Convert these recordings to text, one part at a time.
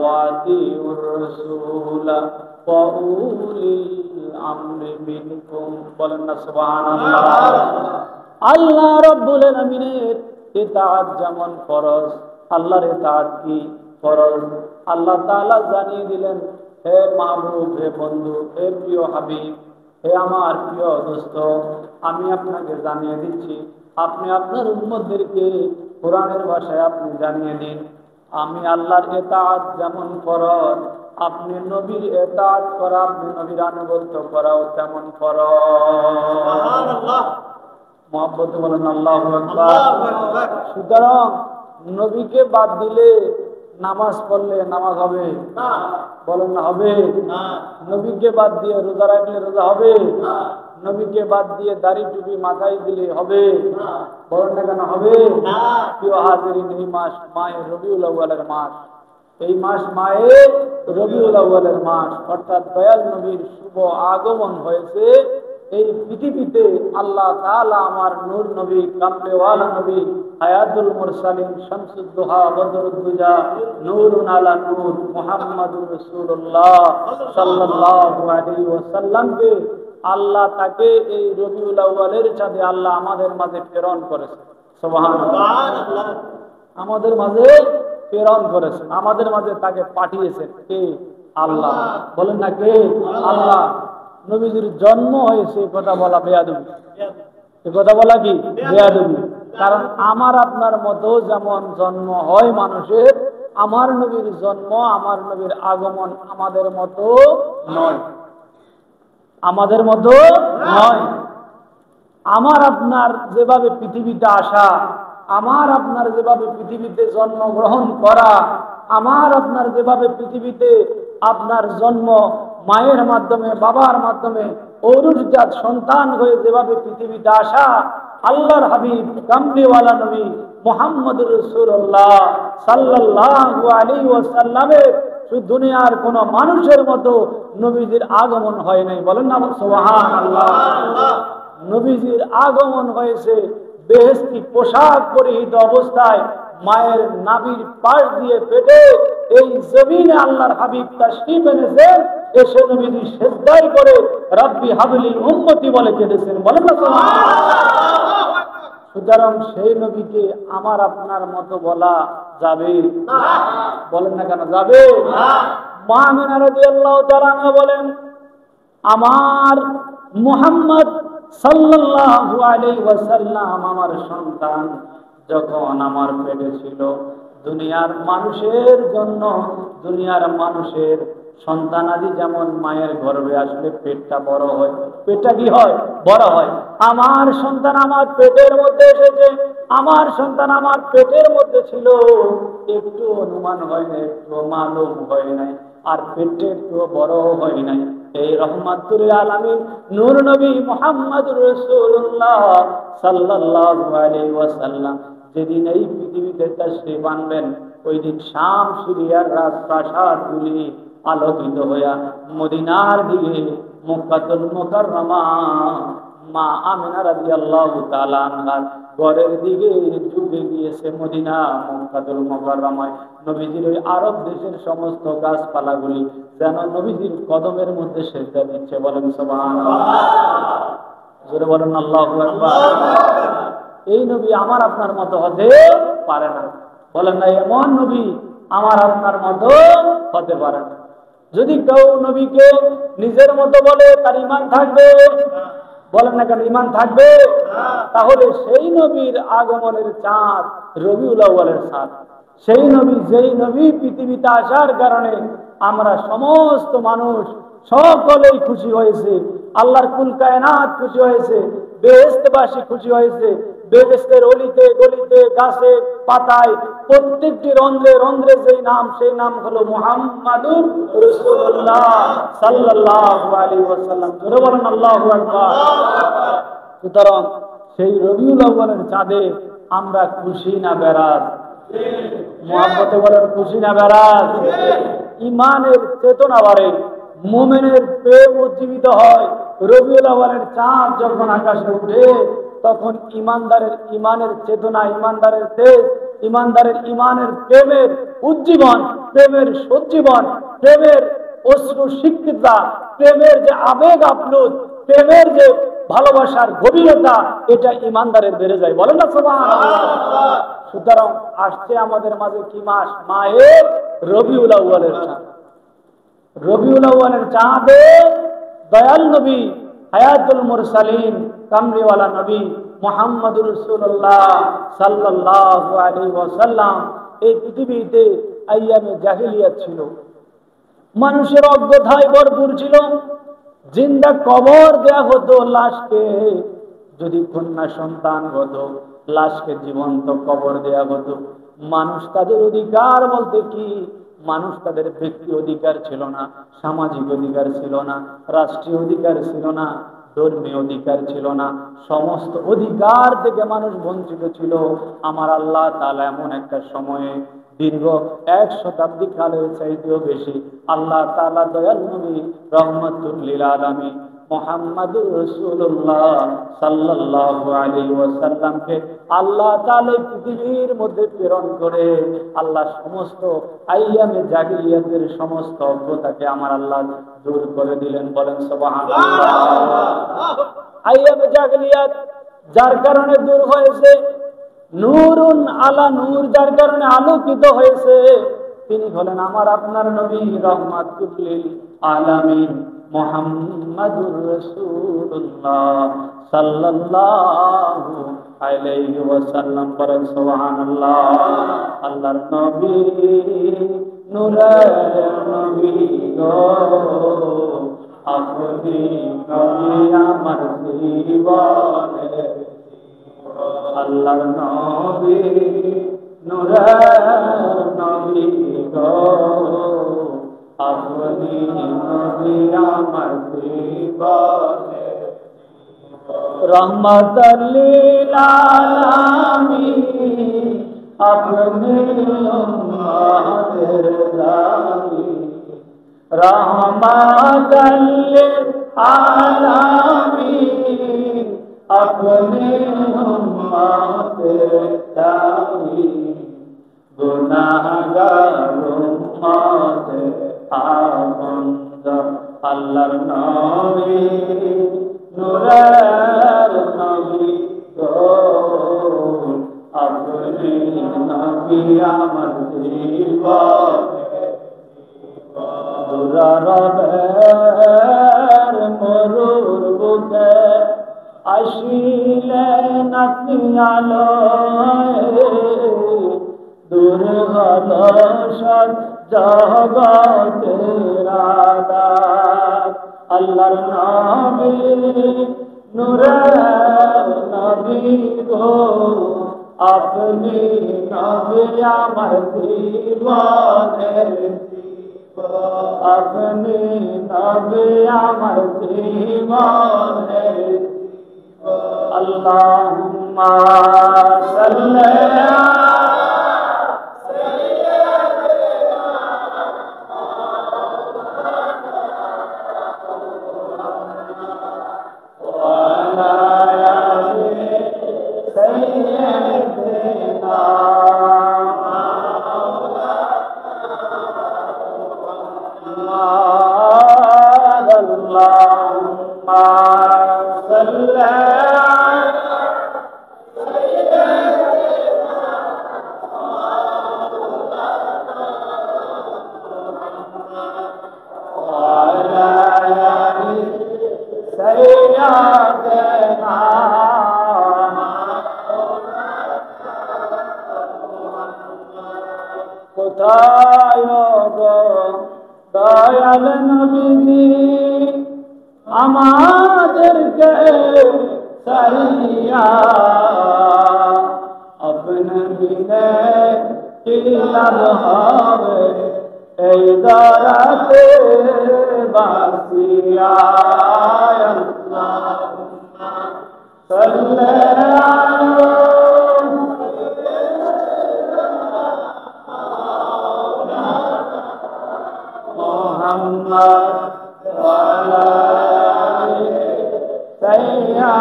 ওয়াতিউর রাসূলা ওয়া উলিল আমরি মিনকুম। বলেন না সুবহানাল্লাহ। আল্লাহ রাব্বুল আলামিনের ইতাআত যেমন ফরজ, আল্লাহর ইতাআত কি ফরজ। আল্লাহ তাআলা জানিয়ে দিলেন, হে মাহবুব, হে বন্ধু, হে প্রিয় হাবিব, হে আমার প্রিয় দোস্ত, আমি আপনাকে জানিয়ে দিচ্ছি, আপনি আপনার উম্মতদেরকে কোরআনের ভাষায় আপনি জানিয়ে দিন, আমি আল্লাহর ইতাআত যেমন ফরজ, আপনি নবীর ইতাআত করা, আপনি নবীর আনুগত্য করাও তেমন ফরজ। সুবহানাল্লাহ। মুহাব্বতে বলেন আল্লাহু আকবার। সুতরাং নবীকে বাদ দিলে নামাজ পড়লে নামাজ হবে না, বলেন না হবে না। নবীকে বাদ দিয়ে রোজা রাখলে রোজা হবে না, নবীকে বাদ দিয়ে দাড়ি টুপি মাথায় দিলে হবে না, বলেন না কেন হবে না। প্রিয় হাজিরিন, এই মাস মায়ে রবিউল আউয়ালের মাস, এই মাস মায়ে রবিউল আউয়ালের মাস, অর্থাৎ দয়াল নবীর শুভ আগমন হয়েছে এই পৃথিবীতে। আল্লাহ তাআলা আমার নূর নবী, কামলেওয়ালা নবী, হায়াতুল মুরসালিন, শামসুদ দুহা, বদরুদ দুজা, নূরুন আলা নূর, মুহাম্মাদুর রাসূলুল্লাহ সাল্লাল্লাহু আলাইহি ওয়াসাল্লামকে আল্লাহ তাকে এই রবিউল আউয়ালের চাঁদে আল্লাহ আমাদের মাঝে প্রেরণ করেছে। সুবহানাল্লাহ। আমাদের মাঝে প্রেরণ করেছে, আমাদের মাঝে তাকে পাঠিয়েছেন কে? আল্লাহ। বলেন না কে? আল্লাহ। নবীজির জন্ম হয়েছে কথা বলা বেয়াদবি, এ কথা বলা কি বেয়াদবি। কারণ আমার আপনার মতো যেমন জন্ম হয় মানুষের, আমার নবীর জন্ম, আমার নবীর আগমন আমাদের মতো নয়, আমাদের মতো নয়। আমার আপনার যেভাবে পৃথিবীতে আসা, আমার আপনার যেভাবে পৃথিবীতে জন্মগ্রহণ করা, আমার আপনার যেভাবে পৃথিবীতে আপনার জন্ম মায়ের মাধ্যমে, বাবার মাধ্যমে ঔরজাত সন্তান হয়ে যেভাবে পৃথিবীতে আসা, আল্লাহর হাবিব কামলিওয়ালা নবী মুহাম্মদুর রাসূলুল্লাহ সাল্লাল্লাহু আলাইহি ওয়াসাল্লামের দুনিয়ার কোন মানুষের মতো নবীজির আগমন হয় নাই। বলেন না সুবহানাল্লাহ। নবীজির আগমন হয়েছে বেহেশতি পোশাক পরিহিত অবস্থায়, মায়ের নাভির পাশ দিয়ে পেটে এই জমিনে আল্লাহর হাবিব তাশরীফ এনেছেন। এসে নবীজি সিজদায় করে রব্বি হাবলি উম্মতি বলে কেঁদেছেন। বলেন না সুবহানাল্লাহ। সুতরাং সেই নবীকে আমার আপনার মতো বলা যাবে না, বলেন না কেন যাবে না। মা আমিনা রাদিয়াল্লাহু তাআলা আনহা বলেন, আমার মুহাম্মদ সাল্লাল্লাহু আলাইহি ওয়াসাল্লাম আমার সন্তান যখন আমার পেটে ছিল, দুনিয়ার মানুষের জন্য, দুনিয়ার মানুষের সন্তানাদি যেমন মায়ের গর্ভে আসলে পেটটা বড় হয়, পেটটা কি হয়? বড় হয়। আমার সন্তান আমার পেটের মধ্যে এসেছে, আমার সন্তান আমার পেটের মধ্যে ছিল, একটু অনুমান হয় না, একটু মালুম হয় নাই, আর পেটটা একটু বড় হয় নাই। এই রহমাতুল আলামিন নূর নবী মুহাম্মদুর রাসূলুল্লাহ সাল্লাল্লাহু আলাইহি ওয়াসাল্লাম যেদিন এই পৃথিবীতে তাশরীফ আনবেন, ওই দিন শাম সিরিয়ার রাজপ্রাসাদগুলি আলোকিত হইয়া মদিনার দিকে মক্কাতুল মুকাররমা মা আমিনা রাদিয়াল্লাহু তাআলা আনহার ঘরের দিকে ঝুঁকে গিয়েছে। মদিনা মক্কাতুল মুকাররমায় নবীজির ওই আরব দেশের সমস্ত গাছপালাগুলি যেন নবীজির কদমের মধ্যে সেজদা দিচ্ছে। বলেন সুবহানাল্লাহ। জোরে বলেন আল্লাহু আকবার। এই নবী আমার আপনার মতো হতে পারে না। বলেন না, এমন নবী আমার আপনার মতো হতে পারে না। যদি কেউ নবীকে নিজের মতো বলে তার ঈমান থাকবে? বলেন না কেন ঈমান থাকবে? তাহলে সেই নবীর আগমনের চাঁদ রবিউল আউয়ালের চাঁদ, সেই নবী, যেই নবী পৃথিবীতে আসার কারণে আমরা সমস্ত মানুষ সকলেই খুশি হয়েছে, আল্লাহর কুল কায়নাত খুশি হয়েছে, বেহেশতবাসী খুশি হয়েছে, বেহেশতের অলিতে গলিতে গাছে পাতায় প্রত্যেকটি রন্ধ্রে রন্ধ্রে যেই নাম, সেই নাম হলো মুহাম্মাদুর রাসূলুল্লাহ সাল্লাল্লাহু আলাইহি ওয়াসাল্লাম। জোরে বলেন আল্লাহু আকবার। সুতরাং সেই রবিউল আউয়ালের চাঁদে আমরা খুশি না বেরাজ? মুহাব্বতে বলেন খুশি না বেরাজ? ঈমানের চেতনা বাড়ে, মুমিনের প্রেম উজ্জীবিত হয়। রবিউল আউয়ালের চাঁদ যখন আকাশে উঠে, তখন ইমানদারের ঈমানের চেতনা, ইমানদারের তেজ ইমানদারের ইমানের প্রেমের উজ্জীবন, প্রেমের সজ্জীবন, প্রেমের অশ্রু সিক্ততা, প্রেমের যে আবেগ আপ্লুত, প্রেমের যে ভালোবাসার গভীরতা, এটা ইমানদারের বেড়ে যায়। বলেন না সুবহানাল্লাহ। সুতরাং আসছে আমাদের মাঝে কি মাস? মাহে রবিউল আউয়ালের চাঁদ। রবিউল আউয়ালের চাঁদে দয়াল নবী, হায়াতুল মুরসালিন, কামরিওয়ালা নবী মুহাম্মদুর রাসূলুল্লাহ সাল্লাল্লাহু আলাইহি ওয়াসাল্লাম এই পৃথিবীতে আইয়ামে জাহেলিয়াত ছিল, মানুষের অজ্ঞতায় ভরপুর ছিল। জিন্দা কবর দেয়া হতো লাশকে, যদি কন্যা সন্তান হতো লাশকে জীবন্ত কবর দেয়া হতো। মানুষ তাদের অধিকার বলতে কি? মানুষ তাদের ব্যক্তি অধিকার ছিল না, সামাজিক অধিকার ছিল না, রাষ্ট্রীয় অধিকার ছিল না, ধর্মীয় অধিকার ছিল না। সমস্ত অধিকার থেকে মানুষ বঞ্চিত ছিল। আমার আল্লাহ তাআলা এমন একটা সময়ে দীর্ঘ 1 শতাব্দী কালের চাইতেও বেশি আল্লাহ তাআলা দয়াল নবী রহমাতুল লিল আলামিন মুহাম্মাদুর রাসূলুল্লাহ সাল্লাল্লাহু আলাইহি ওয়াসাল্লামকে আল্লাহ তাআলা পৃথিবীর মধ্যে প্রেরণ করে আল্লাহ সমস্ত আইয়ামে জাহিলিয়াতের সমস্ত অজ্ঞতাকে আমার আল্লাহ দূর করে দিলেন। বলেন সুবহানাল্লাহ। আইয়ামে জাহিলিয়াত যার কারণে দূর হয়েছে, নূরুন আলা নূর যার কারণে আলোকিত হয়েছে, তিনি হলেন আমার আপনার নবী রহমাতুল লিল আলামিন মুহাম্মাদুর রাসূলুল্লাহ সাল্লাল্লাহু আলাইহি ওয়াসাল্লাম। বলেন সুবহানাল্লাহ। আল্লাহর নবী, নূরের নবী গো, আপনি নবী আমার জীবনে। আল্লাহর নবী, নূরের নবী গো, আপনি নবী আমার জীবনে। রহমাতুল লিল আলামিন আপনি উম্মতের দামি। রহমাতুল লিল আলামিন আপনি উম্মতের দামি। গুনাহগার উম্মতের আপনজন আল্লাহর নবী, নূরের নবী গো, আপনি নবী আমার জীবনে। দুরারবের মরুর বুকে আসিলেন আপনি আলোয়, দূর হল সব জগতের আদার। আল্লাহর নবী, নূরের নবী গো, আপনি নবী আমার জীবনের জীবন। আপনি নবী আমার জীবনের জীবন। আল্লাহুম্মা সাল্লি কোথায় গো দয়াল নবীজি আমাদেরকে সাইয়া, আপনি বিনে কি লাভ হবে এই দরাতে বাসিয়া। আল্লাহুম্মা সাল্লি মুহাম্মদ ওয়া আলা সাইয়্যিদিনা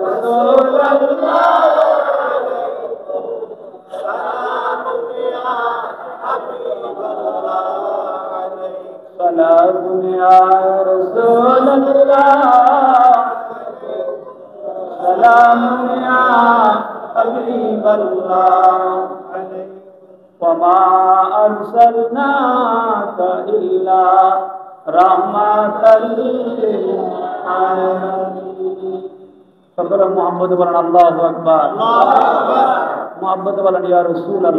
রাসূলুল্লাহ সালামুন ইয়া রাসূলুল্লাহ সালামুন ইয়া হাবিবাল্লাহ ওয়া মা আরসালনাকা ইল্লা রাহমাতাল লিল আলামিন। সকলে মুহাম্মদ বলেন আল্লাহু আকবার, মুহাম্মদ বলেন ইয়া রাসূলুল্লাহ।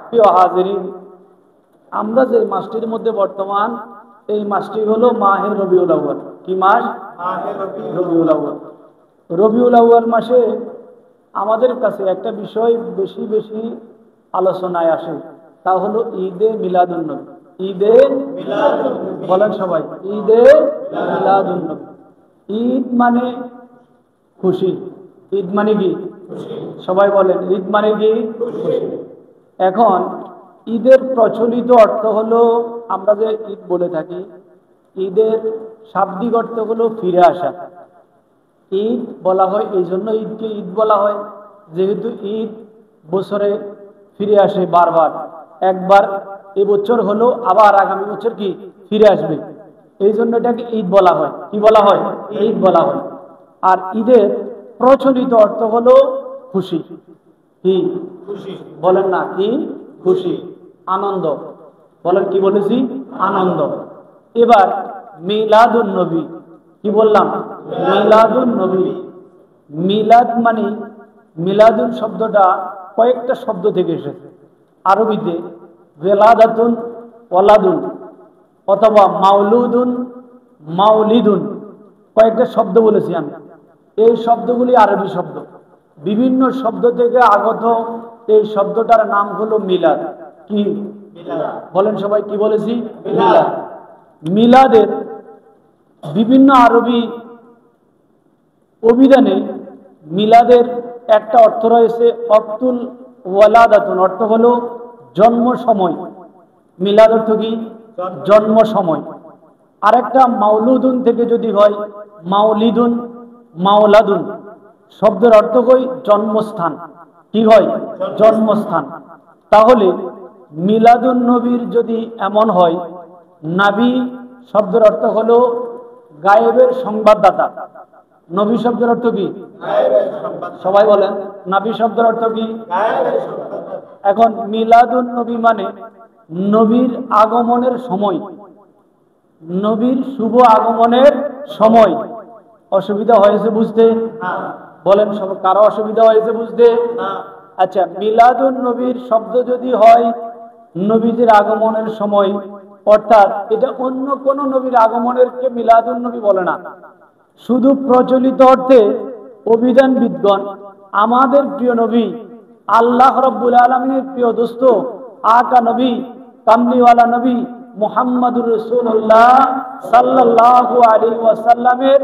প্রিয় হাজিরিন, আমরা যে মাসটির মধ্যে বর্তমান, এই মাসটি হলো মাহে রবিউল আউয়াল। কি মাস? রবিউল আউয়াল। রবিউল আউয়াল মাসে আমাদের কাছে একটা বিষয় বেশি বেশি আলোচনায় আসে, তা হলো ঈদে মিলাদুন নবী। ঈদে মিলাদুন নবী বলেন সবাই, ঈদে মিলাদুন নবী। ঈদ মানে খুশি। ঈদ মানে কি? সবাই বলেন, ঈদ মানে কি? খুশি। এখন ঈদের প্রচলিত অর্থ হলো, আমরা যে ঈদ বলে থাকি, ঈদের শাব্দিক অর্থ হলো ফিরে আসা। ঈদ বলা হয় এই জন্য, ঈদকে ঈদ বলা হয় যেহেতু ঈদ বছরে ফিরে আসে বারবার। একবার এবছর হলো, আবার আগামী বছর কি ফিরে আসবে, এই জন্য এটাকে ঈদ বলা হয়। কি বলা হয়? ঈদ বলা হয়। আর ঈদের প্রচলিত অর্থ হলো খুশি। কি খুশি? বলেন না, কি খুশি, আনন্দ। বলেন, কি বলেছি? আনন্দ। এবার মিলাদুন নবী, কি বললাম? মিলাদুন নবী। মিলাদ মানে, মিলাদুন শব্দটা কয়েকটা শব্দ থেকে এসেছে। আরবিতে ওয়ালাদাতুন, ওয়ালাদুন, অথবা মাউলুদুন, মাউলিদুন, কয়েকটা শব্দ বলেছি আমি। এই শব্দগুলি আরবি শব্দ, বিভিন্ন শব্দ থেকে আগত। এই শব্দটার নাম হলো মিলাদ। কি বলেন সবাই, কি বলেছি? মিলাদ। মিলাদের বিভিন্ন আরবি অভিধানে মিলাদের একটা অর্থ রয়েছে অক্তুল ওয়ালাদাতুন, অর্থ হলো জন্ম সময়। মিলাদ অর্থ কি? জন্ম সময়। আরেকটা মাউলুদুন থেকে যদি হয় মাউলিদুন, মাওলাদুন, শব্দের অর্থ হয় জন্মস্থান। কি হয়? জন্মস্থান। তাহলে মিলাদুন নবীর যদি এমন হয়, নাবী শব্দের অর্থ হলো গায়েবের সংবাদদাতা। নবী শব্দের অর্থ কি? সবাই বলেন, নবী শব্দের অর্থ কি? এখন মিলাদুন নবী মানে নবীর আগমনের সময়, নবীর শুভ আগমনের সময়। অসুবিধা হয়েছে বুঝতে? বলেন সব, কারো অসুবিধা হয়েছে বুঝতে? আচ্ছা, মিলাদুন নবীর শব্দ যদি হয় নবীজির আগমনের সময়, অর্থাৎ এটা অন্য কোন নবীর আগমনের কে মিলাদুন নবী বলে না। শুধু প্রচলিত অর্থে অভিধানবিদগণ আমাদের প্রিয় নবী আল্লাহ রাব্বুল আলামিনের প্রিয় দোস্ত আকা নবী, কামলিওয়ালা নবী মুহাম্মাদুর রাসূলুল্লাহ সাল্লাল্লাহু আলাইহি ওয়াসাল্লামের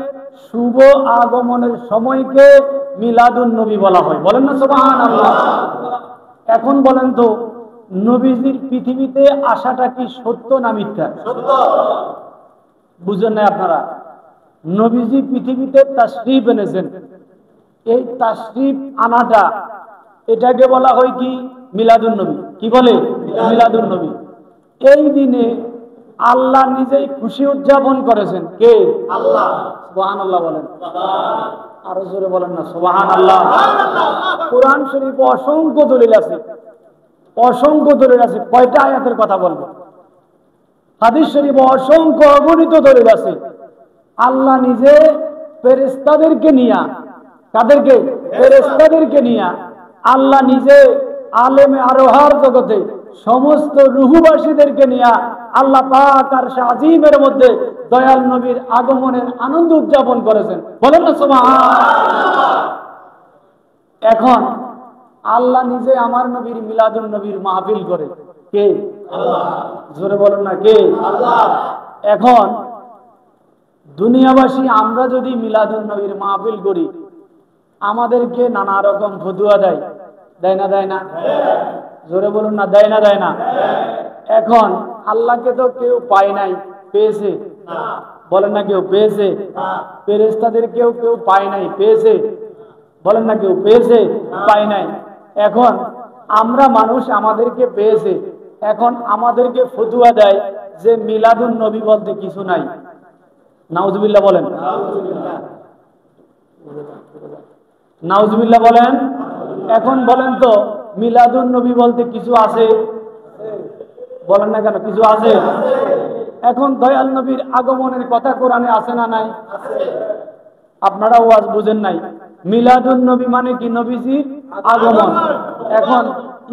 শুভ আগমনের সময়কে মিলাদুন নবী বলা হয়। বলেন না সুবহানাল্লাহ। এখন বলেন তো, নবীজির পৃথিবীতে আসাটা কি সত্য না মিথ্যা? সত্য। বুঝেন না আপনারা? নবীজি পৃথিবীতে তাশরীফ এনেছেন। এই তাশরীফ আনাটা, এটাকে বলা হয় কি? মিলাদুন নবী। কি বলে? মিলাদুন নবী। এই দিনে আল্লাহ নিজেই খুশি উদযাপন করেছেন। কে? আল্লাহ। সুবহানাল্লাহ বলেন, আরো জোরে বলেন না সুবহানাল্লাহ। কোরআন শরীফে অসংখ্য দলিল আছে, অসংখ্য দলিল আছে। কয়টা আয়াতের কথা বলবো? হাদিস শরীফে অসংখ্য অগণিত দলিল আছে। আল্লাহ নিজে ফেরেশতাদেরকে নিয়া, কাদেরকে? ফেরেশতাদেরকে নিয়া আল্লাহ নিজে আলেমে আরোহার জগতে সমস্ত রুহুবাসীদেরকে নিয়া আল্লাহ পাক আরশে আজিমের মধ্যে দয়াল নবীর আগমনের আনন্দ উদযাপন করেছেন। বলেন না সুবহানাল্লাহ। এখন আল্লাহ নিজে আমার নবীর মিলাদুন নবীর মাহফিল করে। কে? আল্লাহ। জোরে বলেন না, কে? আল্লাহ। এখন দুনিয়াবাসী আমরা যদি মিলাদুন নবীর মাহফিল করি, আমাদেরকে নানা রকম ফতুয়া দেয়। দেয় না? দেয় না? জোরে বলুন না, দেয় না? দেয় না? এখন আল্লাহকে তো কেউ পায় নাই, পেয়েছে? বলেন না কেউ পেয়েছে? ফেরেশতাদের কেউ কেউ পায় নাই, পেয়েছে? বলেন না কেউ পেয়েছে? পায় নাই। এখন আমরা মানুষ, আমাদেরকে পেয়েছে, এখন আমাদেরকে ফতুয়া দেয় যে মিলাদুন নবী বলতে কিছু নাই। নাউজুবিল্লাহ বলেন, নাউজুবিল্লাহ বলেন। এখন বলেন তো মিলাদুন নবী বলতে কিছু আছে? বলেন না কেন, কিছু আছে? এখন দয়াল নবীর আগমনের কথা কোরআনে আছে না নাই? আপনারা ওয়াজ বুঝেন নাই। মিলাদুন নবী মানে কি? নবীজির আগমন। এখন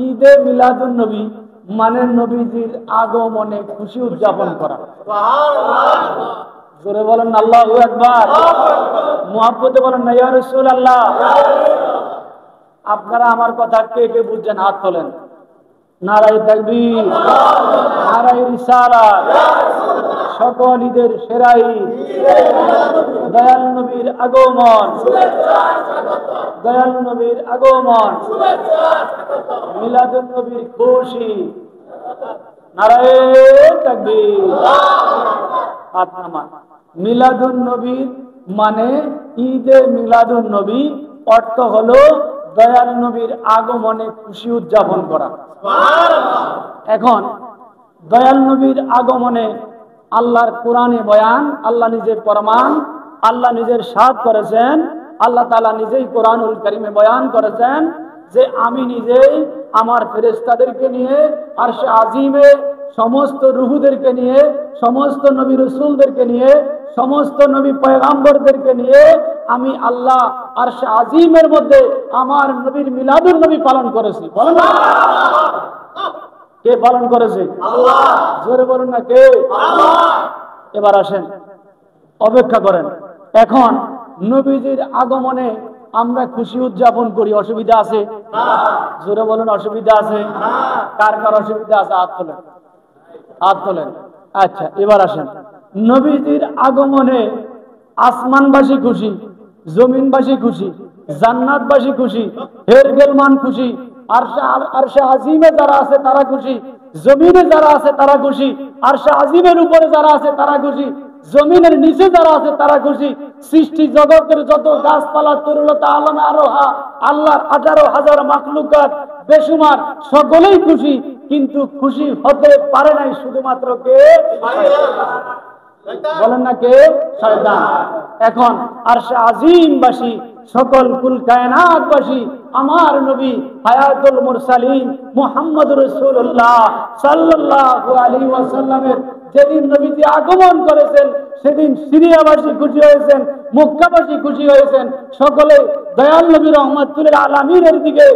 ঈদে মিলাদুন নবী মানে নবীজির আগমনে খুশি উদযাপন করা। জোরে বলেন আল্লাহু আকবার, মুহাব্বতে বলেন না ইয়া রাসূলুল্লাহ। আপনারা আমার কথা কে কে বুঝছেন হাত তোলেন। নারায়ে তাকবীর, নারায়ে রিসালাত। সকল ঈদের সেরা ঈদ দয়াল নবীর আগমন, দয়াল নবীর আগমন, মিলাদুন নবীর খুশি। নারায়ে তাকবীর। হাত নামান। মিলাদুন নবী মানে ঈদে মিলাদুন নবী, অর্থ হলো দয়াল নবীর আগমনে খুশি উদযাপন করা। এখন দয়াল নবীর আগমনে আল্লাহর কোরআনে বয়ান, আল্লাহ নিজে প্রমাণ, আল্লাহ নিজের সাথ করেছেন। আল্লাহ তাআলা নিজেই কোরআনুল কারীমে বয়ান করেছেন যে আমি নিজেই আমার ফেরেশতাদেরকে নিয়ে আরশে আজিমে সমস্ত রূহদেরকে নিয়ে, সমস্ত নবী রাসূলদেরকে নিয়ে, সমস্ত নবী পয়গম্বরদেরকে নিয়ে আমি আল্লাহ আরশে আজিমের মধ্যে আমার নবীর মিলাদুন নবী পালন করেছি। বলেন না কে পালন করেছে? আল্লাহ। জোরে বলুন না কে? আল্লাহ। এবার আসেন, অপেক্ষা করেন। এখন নবীজির আগমনে আমরা খুশি উদযাপন করি, অসুবিধা আছে? জোরে বলুন অসুবিধা আছে? কার কার অসুবিধা আছে হাত তোলেন, হাত তোলেন। আচ্ছা এবার আসেন, নবীজির আগমনে আসমানবাসী খুশি, জমিনবাসী খুশি, জান্নাতবাসী খুশি, হেরগেলমান খুশি, আরশে আজিমে যারা আছে তারা খুশি, জমিনে যারা আছে তারা খুশি, আরশে আজিমের উপরে যারা আছে তারা খুশি, জমিনের নিচে যারা আছে তারা খুশি, সৃষ্টি জগতের যত গাছপালা তরুলতা আলমে আরোহা আল্লাহর 18,000 মাখলুকাত বেশুমার সকলেই খুশি। কিন্তু খুশি হতে পারে নাই শুধুমাত্র কে? বলেন না কে? শয়তান। এখন আরশে আজিমবাসী সকল কুল কায়নাতবাসী আমার নবী হায়াতুল মুরসালিন মুহাম্মদুর রাসূলুল্লাহ সাল্লাল্লাহু আলাইহি ওয়াসাল্লামের যেদিন নবীজি আগমন করেছেন সেদিন সিরিয়াবাসী খুশি হয়েছেন, মক্কাবাসী খুশি হয়েছেন। সকলে দয়াল নবী রহমাতুল আলামিনের দিকে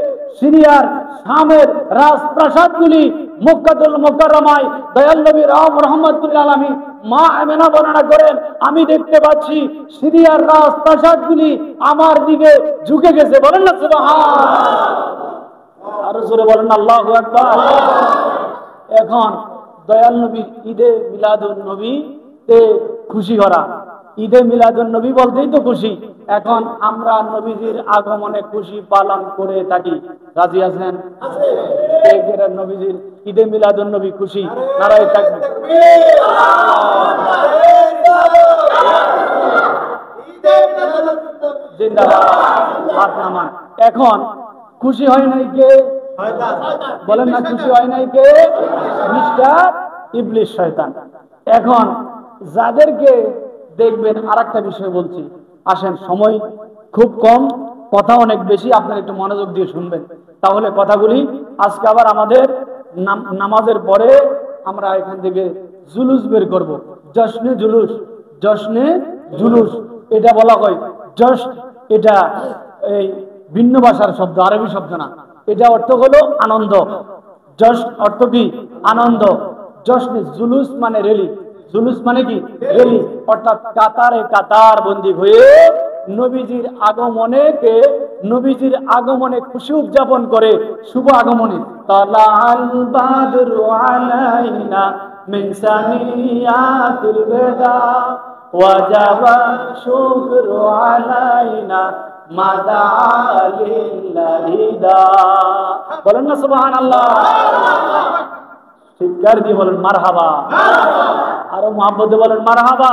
সিরিয়ার শামের রাজপ্রাসাদগুলি মক্কাতুল মুকাররমায় দয়াল নবী রহমাতুল আলামিন মা আমেনা বর্ণনা করেন আমি দেখতে পাচ্ছি সিরিয়ার রাজপ্রাসাদগুলি আমার দিকে ঝুঁকে গেছে। বলেন না সুবহানাল্লাহ, আরো জোরে বলেন আল্লাহু আকবার। এখন দয়াল নবীর ঈদে মিলাদুন নবী তে খুশি করা, ঈদে মিলাদুন নবী বলতেই তো খুশি। এখন আমরা নবীজির আগমনে খুশি পালন করে থাকি। রাজি আছেন? নবীজির ঈদে মিলাদুন নবী খুশি। নারায়ে তাকবীর। জিন্দাবাদ। হাত নামান। এখন খুশি হয় নাই কে? বলেন না খুশি হয় নাই কে? মিস্টার ইবলিস শয়তান। এখন যাদেরকে দেখবেন, আরেকটা বিষয় বলছি, আসেন সময় খুব কম, কথা অনেক বেশি, আপনারা একটু মনোযোগ দিয়ে শুনবেন তাহলে কথাগুলি। আজকে আবার আমাদের নামাজের পরে আমরা এখান থেকে জুলুস বের করব, জশ্নে জুলুস। জশ্নে জুলুস এটা বলা হয় জশ, এটা এই ভিন্ন ভাষার শব্দ, আরবি শব্দ না। এটা অর্থ হলো আনন্দ। জশ অর্থ কি? আনন্দ। জশ্নে জুলুস মানে রেলি। জুলুস মানে কি? রেলি। অর্থাৎ কাতারে কাতার বন্দী হয়ে নবীজির আগমনে কে নবীজির আগমনে খুশি উদযাপন করে। শুভ আগমনে তালাল বাদরু আলাইনা মিন সানিয়াতিল বেদা ওয়াজাবা শুকরু আলাইনা মাদা লিল্লাহিদা। বলেন না সুবহানাল্লাহ, চিৎকার দিয়ে বলেন মারহাবা। আরো মহব্বতে বলেন মারহাবা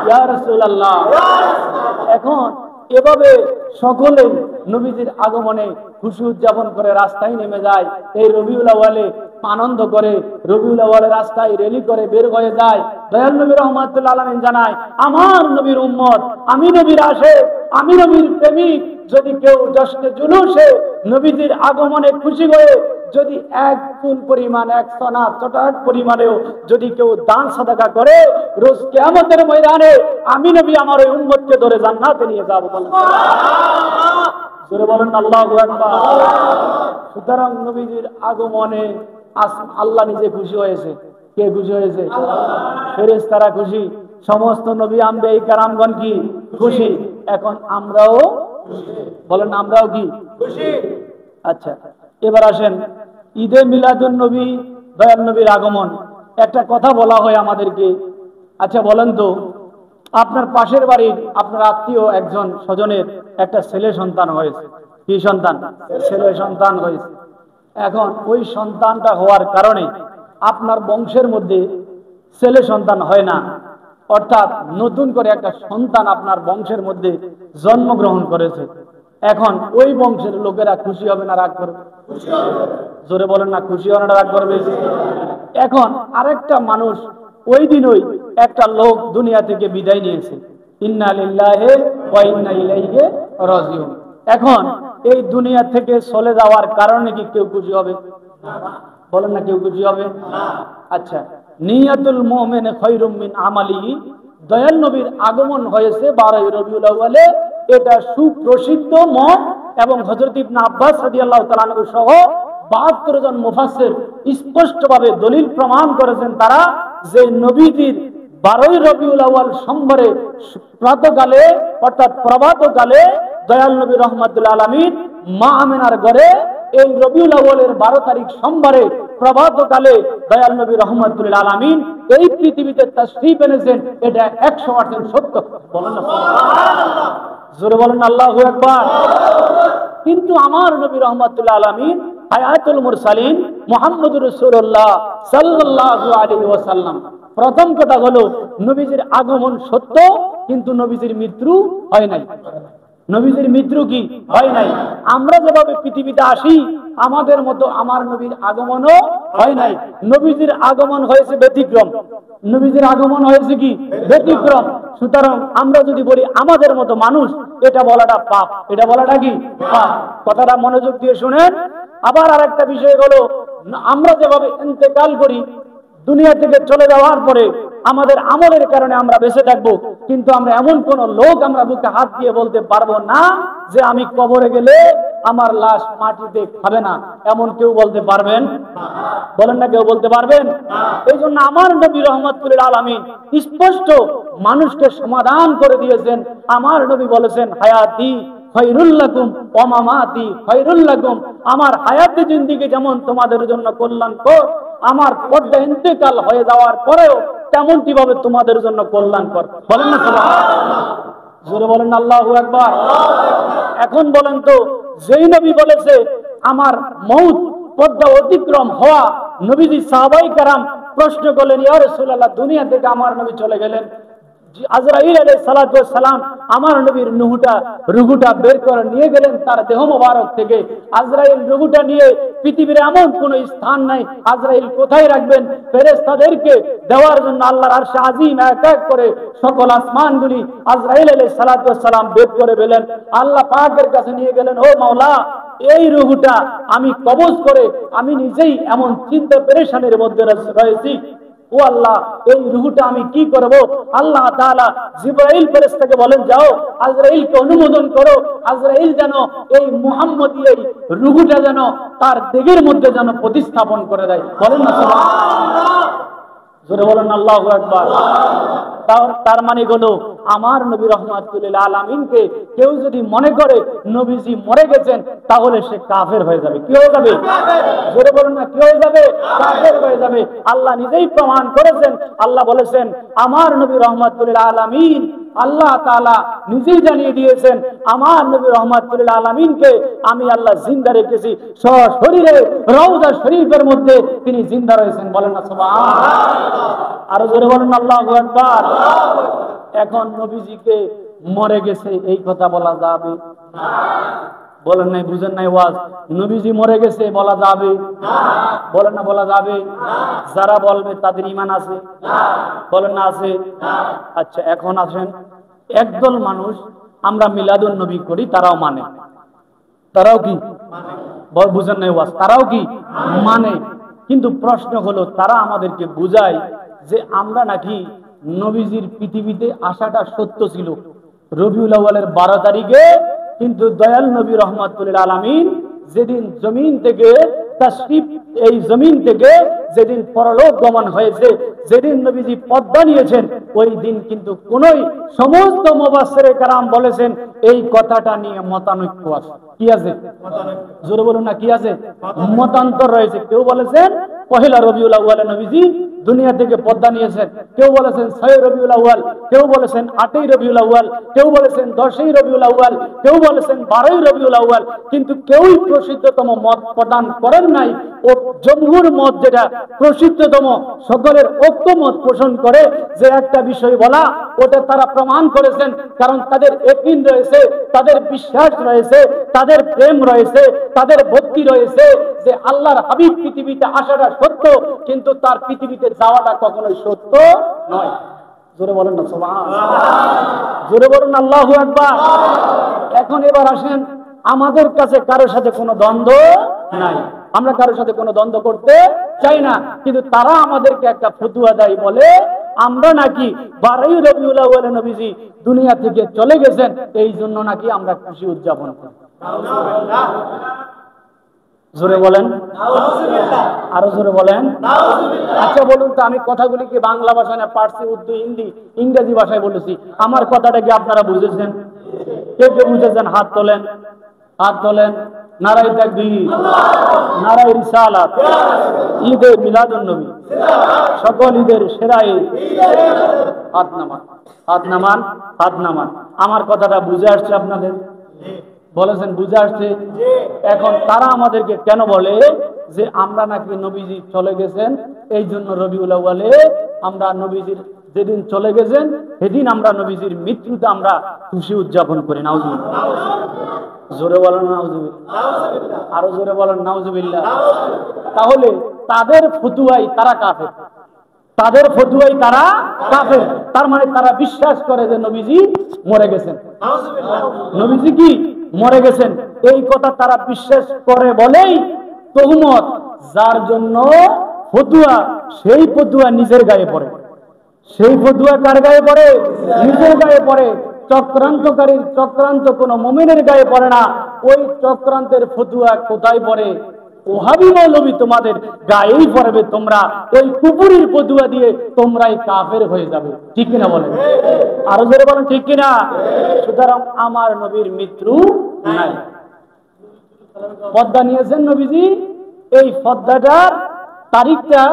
ইয়া রাসূলুল্লাহ। এখন এভাবে সকলে নবীজির আগমনে খুশি উদযাপন করে রাস্তায় নেমে যায়। এই রবিউল আউয়ালে আনন্দ করে, রবিউল আউয়ালে রাস্তায় র্যালি করে বের হয়ে যায়। দয়াল নবী রাহমাতুল্লাহ আলামিন জানায়, আমার নবীর উম্মত, আমি নবীর আশিক, আমি নবীর প্রেমিক, যদি কেউ জশ্নে জুলুসে নবীজির আগমনে খুশি হয়ে যদি এক চুল পরিমাণ, এক সনা চটাক পরিমাণেও যদি কেউ দান সাদাকা করে, রোজ কিয়ামতের ময়দানে আমি নবী আমার ওই উম্মতকে ধরে জান্নাতে নিয়ে যাব। বলেন জোরে বলেন আল্লাহু আকবার। সুতরাং নবীজির আগমনে আল্লাহ নিজে খুশি হয়েছে। কে খুশি হয়েছে? ফেরেশতারা খুশি, সমস্ত নবী আম্বিয়া কেরামগণ কি খুশি। এখন আমরাও বলেন, আমরাও কি খুশি? আচ্ছা, এবার আসেন ঈদে মিলাদুন নবী, দয়াল নবীর আগমন। একটা কথা বলা হয় আমাদেরকে, আচ্ছা বলেন তো, আপনার পাশের বাড়ির আপনার আত্মীয় একজন স্বজনের একটা ছেলে সন্তান হয়েছে। কি সন্তান? ছেলে সন্তান হয়েছে। এখন ওই সন্তানটা হওয়ার কারণে আপনার বংশের মধ্যে ছেলে সন্তান হয় না, অর্থাৎ নতুন করে একটা সন্তান আপনার বংশের মধ্যে জন্মগ্রহণ করেছে। এখন ওই বংশের লোকেরা খুশি হবে না রাগ করবে? জোরে বলেন না, খুশি হবে না রাগ করবে? এখন আরেকটা মানুষ, ওই দিনই একটা লোক দুনিয়া থেকে বিদায় নিয়েছে, ইন্না লিল্লাহি ওয়া ইন্না ইলাইহি রাজিউন। এখন এই দুনিয়া থেকে চলে যাওয়ার কারণে কি কেউ খুশি হবে? বলেন না, কেউ খুশি হবে? আচ্ছা, নিয়াতুল মুমিন খায়রুম মিন আমালিহি, দয়াল নবীর আগমন হয়েছে 12 রবিউল আউয়ালে। এটা সুপ্রসিদ্ধ মত, এবং হযরত ইবনে আব্বাস রাদিয়াল্লাহু তাআলা আনহু সহ 72 জন মুফাসসির স্পষ্টভাবে দলিল প্রমাণ করেছেন তারা, যে নবীজির 12 রবিউল আউয়াল সোমবারে প্রাতকালে অর্থাৎ প্রভাতকালে দয়াল নবী রহমাতুল্লাহ আলামিন মা আমিনার ঘরে এই রবিউল আউয়ালের 12 তারিখ সোমবারে প্রভাতকালে দয়াল নবী রহমাতুল্লাহ আলামিন এই পৃথিবীতে তাশরীফ এনেছেন। এটা 100% সত্য। বলেন না সুবহানাল্লাহ, জোরে বলেন আল্লাহু আকবার। কিন্তু আমার নবী রহমাতুল্লাহ আলামিন হায়াতুল মুরসালিন মুহাম্মদুর রাসূলুল্লাহ সাল্লাল্লাহু আলাইহি ওয়াসাল্লাম, প্রথম কথা হলো নবীজির আগমন সত্য, কিন্তু নবীজির মৃত্যু হয় নাই। নবীজির মৃত্যু কি হয় নাই? আমরা যেভাবে পৃথিবীতে আসি আমাদের মতো আমার নবীর আগমনও হয় নাই। নবীজির আগমন হয়েছে ব্যতিক্রম। নবীজির আগমন হয়েছে কি ব্যতিক্রম। সুতরাং আমরা যদি বলি আমাদের মতো মানুষ, এটা বলাটা পাপ। এটা বলাটা কি পাপ। কথাটা মনোযোগ দিয়ে শুনেন। আবার আরেকটা বিষয় হলো, আমরা যেভাবে ইন্তেকাল করি, দুনিয়া থেকে চলে যাওয়ার পরে আমাদের আমলের কারণে আমরা বেঁচে থাকবো, কিন্তু আমরা এমন কোন লোক আমরা বুকে হাত দিয়ে বলতে পারবো না যে আমি কবরে গেলে আমার লাশ মাটিতে খাবে না। এমন কেউ বলতে পারবেন? বলেন না, কেউ বলতে পারবেন? এই জন্য আমার নবী রহমাতুল আলামিন স্পষ্ট মানুষকে সমাধান করে দিয়েছেন। আমার নবী বলেছেন, হায়াতি খায়রুল লাকুম ওয়া মামাতি খায়রুল লাকুম, আমার হায়াতে জিন্দেগি যেমন তোমাদের জন্য কল্যাণকর, আমার পর্দা ইন্তেকাল হয়ে যাওয়ার পরেও তেমনটি ভাবে তোমাদের জন্য কল্যাণকর। বলেন না সুবহানাল্লাহ, জোরে বলেন আল্লাহু আকবার। এখন বলেন তো, যেই নবী বলেছে আমার মউত পর্দা অতিক্রম হওয়া, নবীজি সাহাবায়ে কেরাম প্রশ্ন করলেন, ইয়া রাসূলুল্লাহ, দুনিয়া থেকে আমার নবী চলে গেলেন, আজরাইল আলাইহিস সালাতু ওয়াস সালাম আমার নবীর রুহুটা বের করে নিয়ে গেলেন তার দেহ মোবারক থেকে। আজরাইল রুহুটা নিয়ে পৃথিবীর এমন কোন স্থান নাই, আজরাইল কোথায় রাখবেন? ফেরেশতাদেরকে দেওয়ার জন্য আল্লাহর আরশে আজিম এক এক করে সকল আসমানগুলি আজরাইল আলাইহিস সালাতু ওয়াস সালাম বের করে দিলেন। আল্লাহ পাকের কাছে নিয়ে গেলেন, ও মাওলা, এই রুহুটা আমি কবজ করে আমি নিজেই এমন চিন্তা পেরেশানির মধ্যে রয়েছি, ও আল্লাহ, এই রুহুটা আমি কি করব? আল্লাহ তাআলা জিবরাইল ফেরেশতাকে বলেন, যাও আজরাইলকে অনুমোদন করো, আজরাইল যেন এই মুহাম্মদী এই রুহুটা যেন তার দেহের মধ্যে যেন প্রতিস্থাপন করে দেয়। বলেন না সুবহানাল্লাহ, জোরে বলেন আল্লাহু আকবার। তার মানে হলো, আমার নবী রাহমাতুল লিল আলামিনকে কেউ যদি মনে করে নবীজি মরে গেছেন, তাহলে সে কাফের হয়ে যাবে। কি হয়ে যাবে? জোরে বলেন না, কি হয়ে যাবে? কাফের হয়ে যাবে। আল্লাহ নিজেই প্রমাণ করেছেন। আল্লাহ বলেছেন, আমার নবী রাহমাতুল লিল আলামিন আল্লাহ তাআলা নিজেই জানিয়ে দিয়েছেন আমার নবী রাহমাতুল লিল আলামিনকে আমি আল্লাহ জিন্দা রেখেছি, সশরীরে রওজা শরীফের মধ্যে তিনি জিন্দা রয়েছেন। বলেন না সুবহানাল্লাহ। আরো জোরে বলেন আল্লাহু আকবার। এখন নবীজিকে মরে গেছে এই কথা বলা যাবে? বলেন নাই, বুঝেন নাই ওয়াজ? নবীজি মরে গেছে বলা যাবে? বলেন না বলা যাবে? যারা বলবে তাদের ঈমান আছে? বলেন না আছে? আচ্ছা, এখন আসেন, একদল মানুষ আমরা মিলাদুন নবী করি, তারাও মানে, তারাও কি বুঝেন নাই ওয়াজ? তারাও কি মানে? কিন্তু প্রশ্ন হলো, তারা আমাদেরকে বুঝায় যে আমরা নাকি নবীজির পৃথিবীতে আসাটা সত্য ছিল, রবিউল আউয়ালের 12 তারিখে, কিন্তু দয়াল নবী রাহমাতুল লিল আলামিন যেদিন জমিন থেকে তাশরীফ, এই জমিন থেকে যেদিন পরলোক গমন হয়েছে, যেদিন নবীজি পর্দা নিয়েছেন, ওই দিন কিন্তু কোনই সমস্ত মুফাসসিরে কেরাম বলেছেন এই কথাটা নিয়ে মতানৈক্য আছে। কি আছে? জোরে বলুন না, কি আছে? মতান্তর রয়েছে। কেউ বলেছেন পহেলা রবিউল আউয়ালে নবীজি দুনিয়া থেকে পর্দা নিয়েছেন, কেউ বলেছেন 6 রবিউল আউয়াল, কেউ বলেছেন 8 রবিউল আউয়াল, কেউ বলেছেন 10 রবিউল আউয়াল, কেউ বলেছেন 12 রবিউল আউয়াল, কিন্তু কেউই প্রসিদ্ধতম মত প্রদান করেন নাই। ও জমহুর মত, যেটা প্রসিদ্ধতম, সকলের ঐক্যমত পোষণ করে যে একটা বিষয় বলা, ওটা তারা প্রমাণ করেছেন, কারণ তাদের ইয়াকিন রয়েছে, তাদের বিশ্বাস রয়েছে, তাদের প্রেম রয়েছে, তাদের ভক্তি রয়েছে যে আল্লাহর হাবিব পৃথিবীতে আসাটা সত্য, কিন্তু তার পৃথিবীতে যাওয়াটা কখনোই সত্য নয়। জোরে বলেন না সুবহানাল্লাহ। জোরে বলেন আল্লাহু আকবার। এখন এবার আসেন, আমাদের কাছে কারোর সাথে কোনো দ্বন্দ্ব নাই, আমরা কারোর সাথে কোনো দ্বন্দ্ব করতে চাই না, কিন্তু তারা আমাদেরকে একটা ফতোয়া দেয়, বলে আমরা নাকি 12 রবিউল আউয়ালে নবীজি দুনিয়া থেকে চলে গেছেন, এই জন্য নাকি আমরা খুশি উদযাপন করি। জোরে বলেন, আরো জোরে বলেন। আচ্ছা বলুন তো, আমি কথাগুলি কি বাংলা ভাষায় না পার্সি, উর্দু, হিন্দি, ইংরেজি ভাষায় বলেছি? আমার কথাটা কি আপনারা বুঝেছেন? কে কে বুঝেছেন? হাত তোলেন, হাত তোলেন। নারায়ে তাকবীর, নারায়ে রিসালাত, ঈদে মিলাদুন নবী, সকল ঈদের সেরা ঈদ। হাত নামান, হাত নামান, হাত নামান। আমার কথাটা বুঝে আসছে আপনাদের? বলেছেন বুঝে আসছে? এখন তারা আমাদেরকে কেন বলে যে আমরা নাকি নবীজি চলে গেছেন, এই জন্য রবিউল আউয়ালে আমরা নবীজির যেদিন চলে গেছেন সেদিন আমরা নবীজির মৃত্যুতে আমরা খুশি উদযাপন করি। নাউজুবিল্লাহ। জোরে বলেন নাউজুবিল্লাহ। আরো জোরে বলেন নাউজুবিল্লাহ। তাহলে তাদের ফতোয়ায় তারা কাফের, তাদের ফতোয়ায় তারা কাফের। তার মানে তারা বিশ্বাস করে যে নবীজি মরে গেছেন। নবীজি কি মরে গেছেন, এই কথা তারা বিশ্বাস করে বলেই তহমত, যার জন্য ফতোয়া, সেই ফতোয়া নিজের গায়ে পড়ে। সেই ফতোয়া কার গায়ে পড়ে? নিজের গায়ে পড়ে। চক্রান্তকারীর চক্রান্ত কোন মুমিনের গায়ে পড়ে না। ওই চক্রান্তের ফতোয়া কোথায় পড়ে? ওহাবী মৌলবী তোমাদের গায়েই পড়বে। তোমরা ওই কুফরির ফতোয়া দিয়ে তোমরাই কাফের হয়ে যাবে। ঠিক কিনা বলেন? আরো জোরে বলেন ঠিক কিনা? সুতরাং আমার নবীর মৃত্যু নাই। পর্দা নিয়েছেন নবীজি, এই পর্দাটার তারিখটা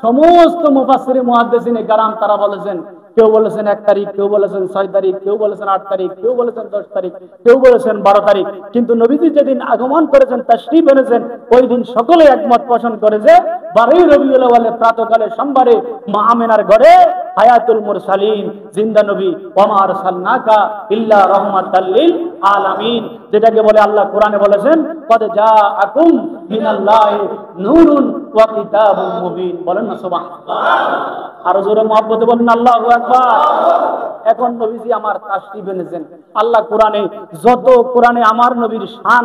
সমস্ত মুফাসসির মুহাদ্দিসিনে কেরাম তারা বলেছেন। কেউ বলেছেন 1 তারিখ, কেউ বলেছেন 6 তারিখ, কেউ বলেছেন 8 তারিখ, কেউ বলেছেন 10 তারিখ, কেউ বলেছেন 12 তারিখ। কিন্তু নবীজি যেদিন আগমন করেছেন, তাশরীফ এনেছেন, ওই দিন সকলে একমত পোষণ করে যে 12 রবিউল আউয়ালে প্রাতকালে সোমবারে মা আমিনার ঘরে হায়াতুল মুরসালিন, জিন্দা নবী, ওয়া মা আরসালনাকা ইল্লা রাহমাতাল লিল আলামিন, যেটাকে বলে আল্লাহ কোরআনে বলেছেন কদ জাআকুম মিনাল্লাহি নূরুন ওয়া কিতাবুম মুবিন। বলেন না সুবহানাল্লাহ। আরো জোরে মহব্বতে বলেন আল্লাহু আকবার। এখন নবীজি আমার তাশরীফ এনেছেন। আল্লাহ কোরআনে যত কোরআনে আমার নবীর শান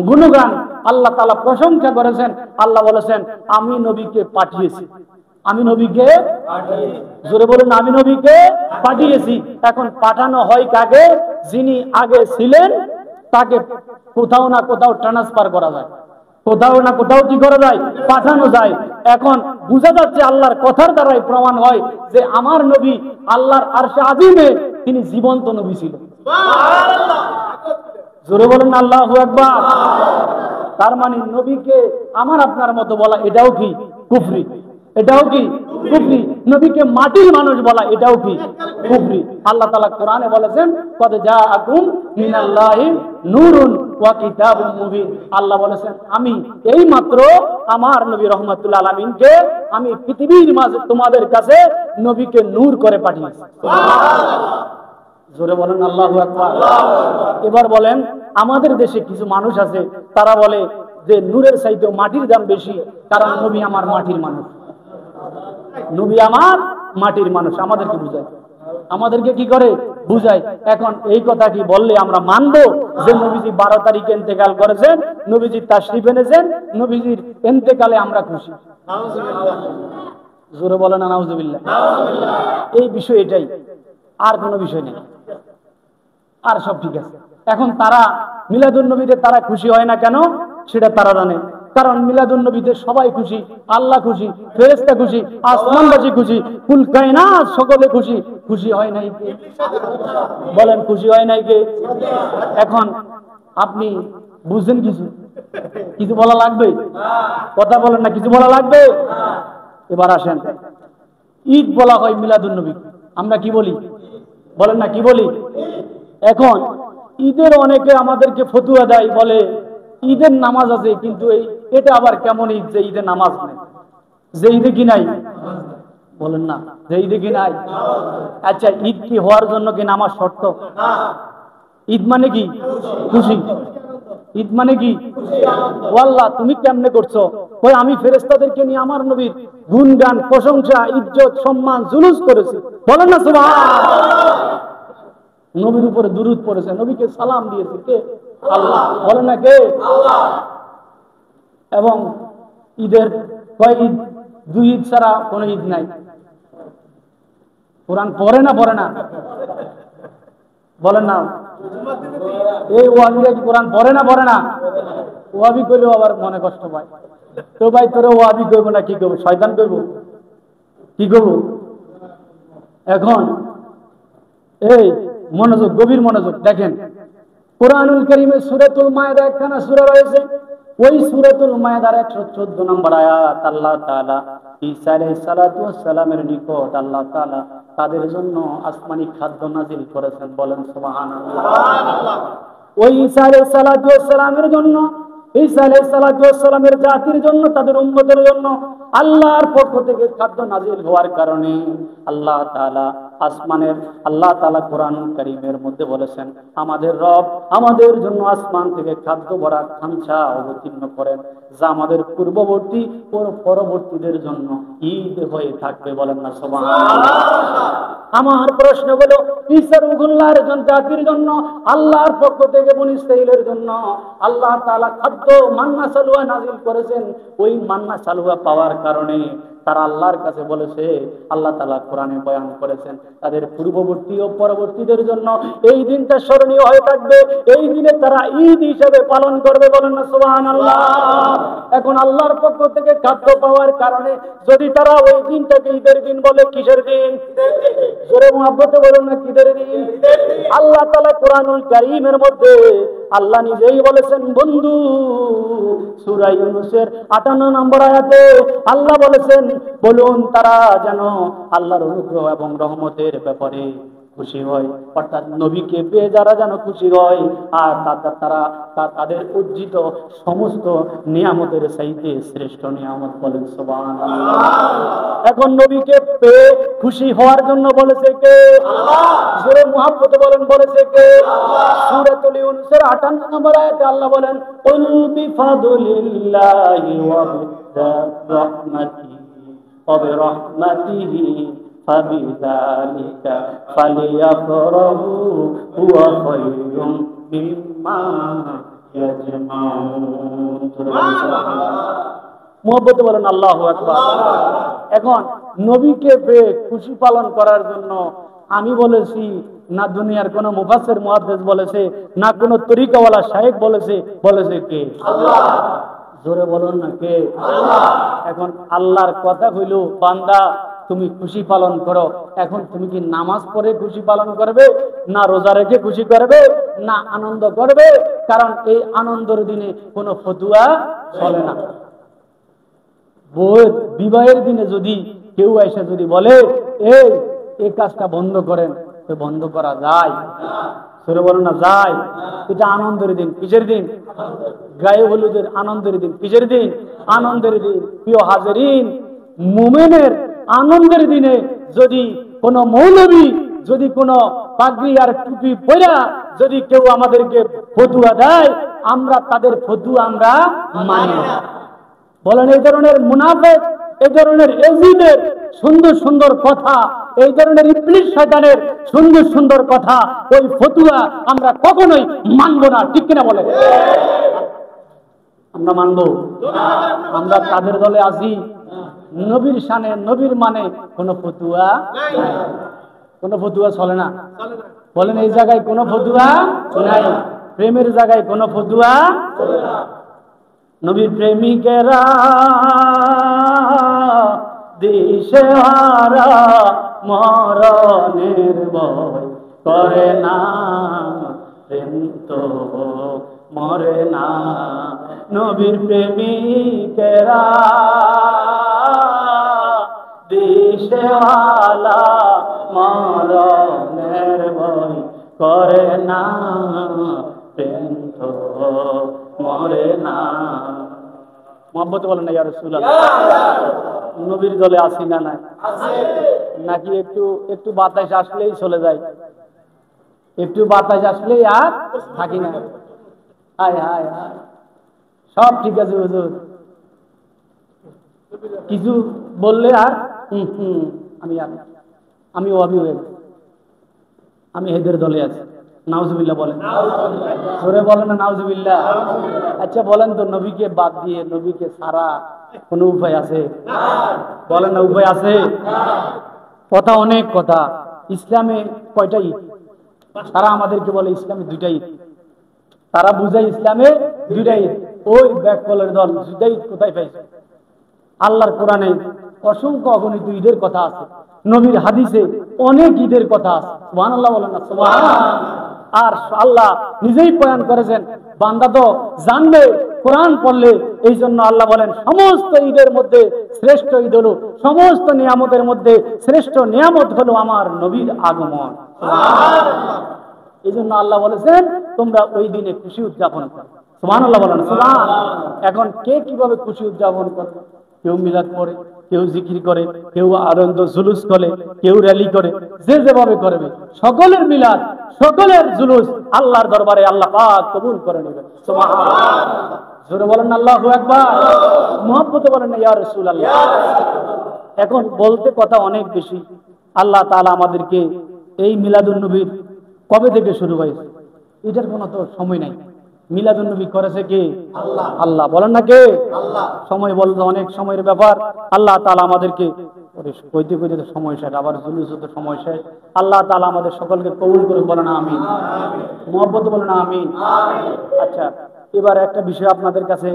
গুণগান আল্লাহ তাআলা প্রশংসা করেছেন। আল্লাহ বলেছেন আমি নবীকে পাঠিয়েছি, আমি নবীকে পাঠিয়েছি। জোরে বলুন আমি নবীকে পাঠিয়েছি। এখন পাঠানো হয় কাকে? যিনি আগে ছিলেন তাকে কোথাও না কোথাও ট্রান্সফার করা যায়, কোথাও না কোথাও কি করা যায়? পাঠানো যায়। এখন বুঝা যাচ্ছে আল্লাহর কথার দ্বারাই প্রমাণ হয় যে আমার নবী আল্লাহর আরশে আজিমে তিনি জীবন্ত নবী ছিলেন। সুবহানাল্লাহ। জোরে বলেন আল্লাহু আকবার। তার মানে নবীকে আমার আপনার মতো বলা এটাও কি কুফরি? এটাও কি কুফরি। নবীকে মাটির মানুষ বলা এটাও কি কুফরি। আল্লাহ তাআলা কোরআনে বলেছেন কদ জাআকুম মিনাল্লাহি নূরুন ওয়া কিতাবুম মুবিন। আল্লাহ বলেছেন আমি এই মাত্র আমার নবী রাহমাতুল আলামিনকে আমি পৃথিবীর মাঝে তোমাদের কাছে নবীকে নূর করে পাঠিয়েছি। জোরে বলেন আল্লাহু আকবার। এবার বলেন আমাদের দেশে কিছু মানুষ আছে তারা বলে যে নূরের চাইতে মাটির দাম বেশি, কারণ নবী আমার মাটির মানুষ। নবী আমার মাটির মানুষ আমাদেরকে বুঝায়, আমাদেরকে কি করে বুঝায়। এখন এই কথা কি বললে আমরা মানবো যে নবীজি 12 তারিখে ইন্তেকাল করেছেন, নবীজি তাশরিফ এনেছেন, নবীজির ইন্তেকালে আমরা খুশি? জোরে বলেন না নাউজুবিল্লাহ। এই বিষয় এটাই, আর কোনো বিষয় নেই, আর সব ঠিক আছে। এখন তারা মিলাদুন নবীতে তারা খুশি হয় না কেন সেটা তারা জানে, কারণ মিলাদুন নবীতে সবাই খুশি, আল্লাহ খুশি, ফেরেশতা খুশি, আসমানবাসী খুশি, কুল কায়নাত সকলে খুশি। খুশি হয় নাই কে? বলেন খুশি হয় নাই কে? এখন আপনি বুঝছেন কিছু কিছু বলা লাগবে? কথা বলেন না, কিছু বলা লাগবে? এবার আসেন, ঈদ বলা হয় মিলাদুন নবী, আমরা কি বলি? বলেন না কি বলি? এখন ঈদের অনেকে আমাদেরকে ফতুয়া দেয়, বলে ঈদের নামাজ আছে, কিন্তু এটা আবার কেমন ঈদ যে ঈদের নামাজ নেই, যে ঈদে কি নাই? বলেন না যে ঈদে কি নাই? আচ্ছা ঈদ কি হওয়ার জন্য কি নামাজ শর্ত? ঈদ মানে কি খুশি, ঈদ মানে কি? আল্লাহ তুমি কেমনে করছো? ওই আমি ফেরেশতাদেরকে নিয়ে আমার নবীর গুণগান, প্রশংসা, ইজ্জত, সম্মান, জুলুস করেছি। বলেন না সুবহানাল্লাহ। নবীর উপরে দুরূদ পড়েছে, নবীকে সালাম দিয়েছে কে? আল্লাহ। বলেন না কে? আল্লাহ। এবং ঈদের কয় ঈদ? 2 ঈদ ছাড়া কোন ঈদ নাই। কোরআন পড়ে না পড়ে না? বলেন না। এই ওয়াহাবিরা কি কোরআন পড়ে না পড়ে না? ওয়াহাবি কইলেও আবার মনে কষ্ট পায়। তো ভাই তোরে ওয়াহাবি কইব না কি কইব? শয়তান কইব? কি কইব? এখন এই মনোযোগ, গভীর মনোযোগ দেখেন, কোরআনুল কারীমে সূরাতুল মায়েদা একখানা সূরা রয়েছে, ওই সূরাতুল মায়েদার 114 নম্বর আয়াত আল্লাহ তাআলা ঈসা আলাইহিস সালাতু ওয়াস সালামের নিকট আল্লাহ তাআলা তাদের জন্য আসমানি খাদ্য নাজিল করেছেন। বলেন সুবহানাল্লাহ। সুবহানাল্লাহ। ওই ঈসা আলাইহিস সালাতু ওয়াস সালামের জন্য, ঈসা আলাইহিস সালাতু ওয়াস সালামের জাতির জন্য, তাদের উম্মতের জন্য আল্লাহর পক্ষ থেকে খাদ্য নাজিল হওয়ার কারণে আল্লাহ তাআলা আসমানের, আল্লাহ তাআলা কোরআনুল কারীমের মধ্যে বলেছেন আমাদের রব আমাদের জন্য আসমান থেকে খাদ্য ভরা খামচা অবতীর্ণ করেন, যা আমাদের পূর্ববর্তী ও পরবর্তীদের জন্য ঈদ হয়ে থাকবে। বলেন না সুবহানাল্লাহ। আমার প্রশ্ন হলো ঈসার উগুল্লাহর জাতির জন্য আল্লাহর পক্ষ থেকে বনি ইসরাঈলের জন্য আল্লাহ তাআলা খাদ্য মান্না সালওয়া নাজিল করেছেন। ওই মান্না সালওয়া পাওয়ার কারণে তারা আল্লাহর কাছে বলেছে, আল্লাহ তাআলা কোরআনে বয়ান করেছেন তাদের পূর্ববর্তী ও পরবর্তীদের জন্য এই দিনটা স্মরণীয় হয়ে থাকবে, এই দিনে তারা ঈদ হিসেবে পালন করবে। বলেন না সুবহানাল্লাহ। এখন আল্লাহর পক্ষ থেকে খাদ্য পাওয়ার কারণে যদি তারা ওই দিনটাকে ঈদের দিন বলে, কিসের দিন? জোরে মুহাব্বতে বলুন না কিসের দিন? আল্লাহ তাআলা কোরআনুল কারীমের মধ্যে আল্লাহ নিজেই বলেছেন বন্ধু, সূরা ইউনূসের 58 নম্বর আয়াতে আল্লাহ বলেছেন বলুন তারা যেন আল্লাহর অনুগ্রহ এবং রহমতের ব্যাপারে খুশি হয়, অর্থাৎ নবীকে পেয়ে যারা যেন খুশি হয়, আর তারা তাদের অর্জিত সমস্ত নিয়ামতের চাইতে শ্রেষ্ঠ নিয়ামত। বলেন সুবহানাল্লাহ। এখন নবীকে পেয়ে খুশি হওয়ার জন্য বলেছে কে? আল্লাহ। জোরে মুহাব্বতে বলেন বলেছে কে? আল্লাহ। সূরাতুল ইউনূসের 58 নম্বর আয়াতে আল্লাহ বলেন কুল বিফাদলিল্লাহি ওয়া বিরাহমাতিহি ওয়া বিরাহমাতিহি ফাবিযালিকা ফালিয়াফরাহু হুয়া খায়রুম মিম্মা ইয়াজমাউন। মুহাব্বতে বলেন আল্লাহু আকবার। এখন নবীকে পেয়ে খুশি পালন করার জন্য আমি বলেছি না, দুনিয়ার কোন মুফাসসির মুহাদ্দিস বলেছে, না কোন তরিকাওয়ালা শায়েখ বলেছে, বলেছে কে? আল্লাহ। জোরে বলুন না কে? আল্লাহ। এখন আল্লাহর কথা হইল বান্দা তুমি খুশি পালন করো। এখন তুমি কি নামাজ পড়ে খুশি পালন করবে, না রোজা রেখে খুশি করবে, না আনন্দ করবে? কারণ এই আনন্দের দিনে কোনো ফতুয়া চলে না। বিবাহের দিনে যদি কেউ এসে যদি বলে এই কাজটা বন্ধ করেন, তো বন্ধ করা যায়? সরে বলেন না যায়। এটা আনন্দের দিন। কিসের দিন? গায়ে হলুদের আনন্দের দিন। কিসের দিন? আনন্দের দিন। প্রিয় হাজেরিন, মুমিনের আনন্দের দিনে যদি কোন মৌলবী, যদি কোন পাগড়ি আর টুপি পরা যদি কেউ আমাদেরকে ফতুয়া দেয়, আমরা তাদের ফতুয়া আমরা মানি না। বলেন এই ধরনের মুনাফিক, এই ধরনের এজিদের সুন্দর সুন্দর কথা, এই ধরনের ইবলিস শয়তানের সুন্দর সুন্দর কথা, ওই ফতুয়া আমরা কখনোই মানব না। ঠিক কিনা বলে? আমরা মানব? আমরা তাদের দলে আছি। নবীর শানে, নবীর মানে কোন ফতুয়া নাই, কোন ফতুয়া চলে না। বলেন এই জায়গায় কোন ফতুয়া নাই, প্রেমের জায়গায় কোন ফতুয়া চলে না। নবীর প্রেমিকেরা দিশেহারা মরণের ভয় করে না, প্রেম তো মরে না। নবীর প্রেমিকেরা দিশেহারা মরণের ভয় করে না, প্রেম তো মরে না। মোহাম্মদ বলেন না ইয়া রাসূলুল্লাহ, নবীর দলে আসি না নাই? নাকি একটু একটু বাতাস আসলেই চলে যায়, একটু বাতাস আসলেই আর থাকি না? হায় হায় হায়, সব ঠিক আছে হুজুর, কিছু বললে আর আমি আমি হেদের দলে আছি। নাউজুবিল্লাহ বলেন। জোরে বলেন না নাউজুবিল্লাহ। আচ্ছা বলেন তো, নবীকে বাদ দিয়ে, নবীকে ছাড়া কোন উপায় আছে? বলেন না, উপায় আছে? কথা অনেক কথা। ইসলামে কয়টা ঈদ? তারা আমাদেরকে বলে ইসলামে দুইটা ঈদ। তারা বুঝায় ইসলামে দুইটা ঈদ। ওই ব্যাককলের দল দুইটা ঈদ কোথায় পাইছে? আল্লাহর কোরআনে অসংখ্য অগণিত ঈদের কথা আছে, নবীর হাদিসে অনেক ঈদের কথা আছে। সুবহানাল্লাহ বলেন না সুবহানাল্লাহ। আর আল্লাহ নিজেই বয়ান করেছেন, বান্দা তো জানবে কোরআন পড়লে। এই জন্য আল্লাহ বলেন সমস্ত ঈদের মধ্যে শ্রেষ্ঠ ঈদ হলো, সমস্ত নিয়ামতের মধ্যে শ্রেষ্ঠ নিয়ামত হলো আমার নবীর আগমন। এই জন্য আল্লাহ বলেছেন তোমরা ওই দিনে খুশি উদযাপন করো। সুবহানাল্লাহ বলেন সুবহান। এখন কে কিভাবে খুশি উদযাপন করে? কেউ মিলাদ পড়ে, কেউ জিকির করে, কেউ আনন্দ জুলুস করে, কেউ র্যালি করে, যে যেভাবে করবে। সকলের মিলাদ, সকলের জুলুস আল্লাহর দরবারে আল্লাহ পাক কবুল করে নেবেন। সুবহানাল্লাহ। জোরে বলেন আল্লাহু আকবার। মুহাব্বতে বলেন ইয়া রাসূলুল্লাহ। এখন বলতে কথা অনেক বেশি। আল্লাহ তাআলা আমাদেরকে এই মিলাদুন নবীর কবে থেকে শুরু হয়েছে এটার কোনো তো সময় নাই। মিলাদুন নবী করেছে কে? আল্লাহ। আল্লাহ বলেন না কে? আল্লাহ। সময় বলতে অনেক সময়ের ব্যাপার। আল্লাহ তাআলা আমাদেরকে কইতে কইতে সময় শেষ, আবার জুলুস হতে সময় শেষ। আল্লাহ তাআলা আমাদের সকলকে কবুল করে বলেন আমিন। মুহাব্বত বলেন আমিন। আচ্ছা, এবার একটা বিষয় আপনাদের কাছে